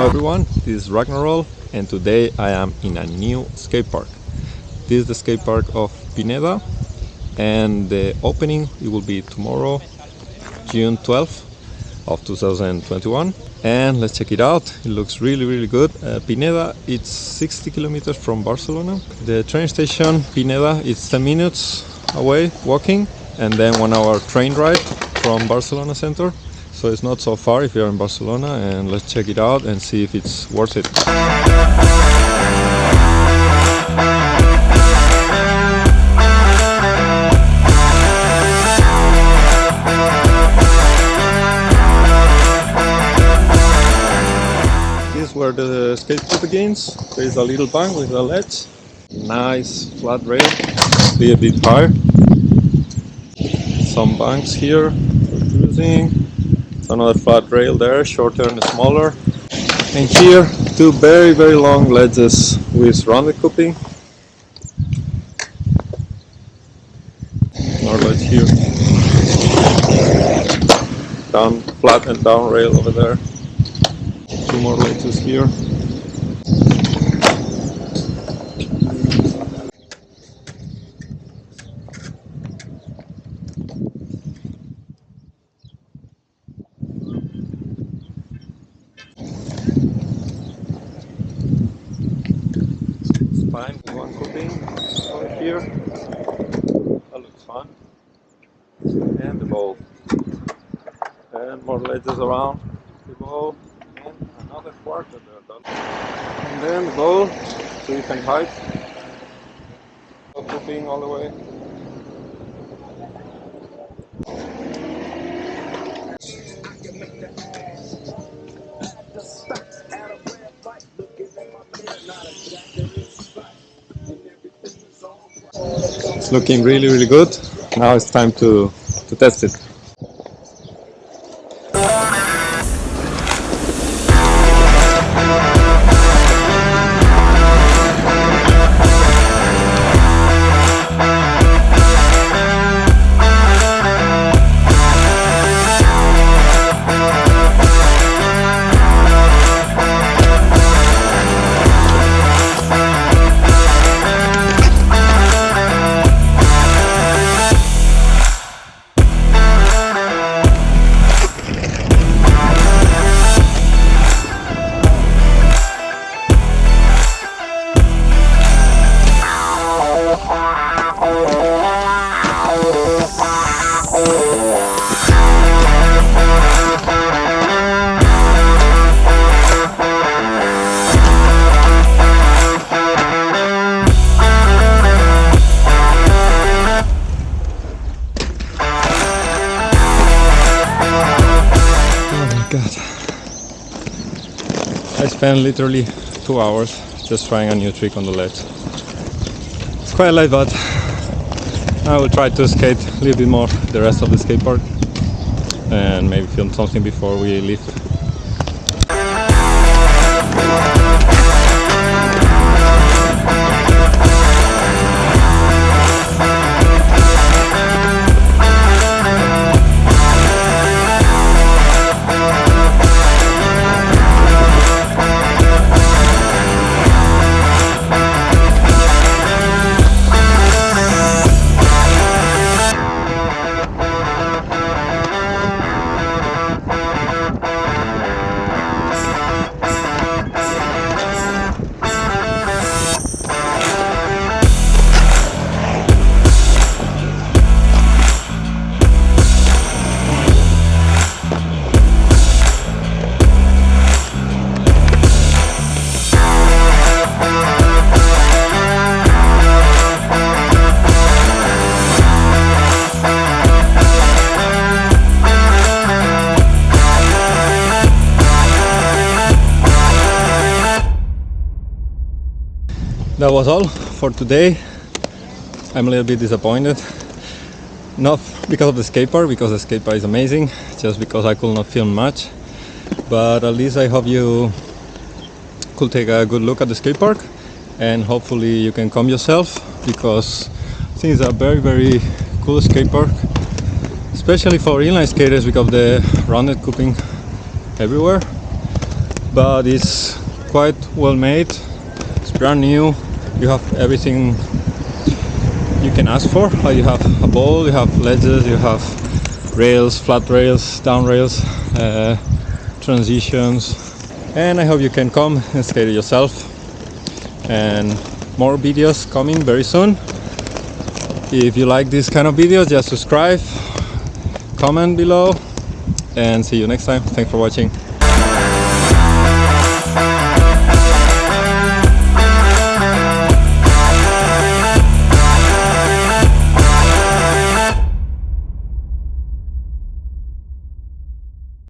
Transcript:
everyone, this is Ragnar and today I am in a new skate park. This is the skate park of Pineda and the opening it will be tomorrow, June 12th of 2021, and let's check it out. It looks really good. Pineda, it's 60 kilometers from Barcelona. The train station Pineda is 10 minutes away walking, and then 1 hour train ride from Barcelona center. So it's not so far if you're in Barcelona, and let's check it out and see if it's worth it. This is where the skateboard begins. There is a little bank with a ledge. Nice flat rail, be a bit higher. Some banks here for cruising. Another flat rail there, shorter and smaller. And here, two very long ledges with rounded coping. More ledge here. Down, flat and down rail over there. Two more ledges here. Fine with one coping over here. That looks fun. And the bowl. And more ledges around the bowl. And another quarter there. And then the bowl to different heights. Coping all the way. It's looking really good. Now it's time to test it. God, I spent literally 2 hours just trying a new trick on the ledge. It's quite late, but I will try to skate a little bit more the rest of the skate park and maybe film something before we leave. That was all for today. I'm a little bit disappointed. Not because of the skate park, because the skate park is amazing, just because I could not film much. But at least I hope you could take a good look at the skate park, and hopefully you can come yourself, because I think it's a very cool skate park, especially for inline skaters because of the rounded coping everywhere. but it's quite well made. It's brand new. You have everything you can ask for. You have a bowl, you have ledges, you have rails, flat rails, down rails, transitions, and I hope you can come and skate it yourself. And more videos coming very soon. If you like this kind of videos, just subscribe, comment below, and see you next time. Thanks for watching.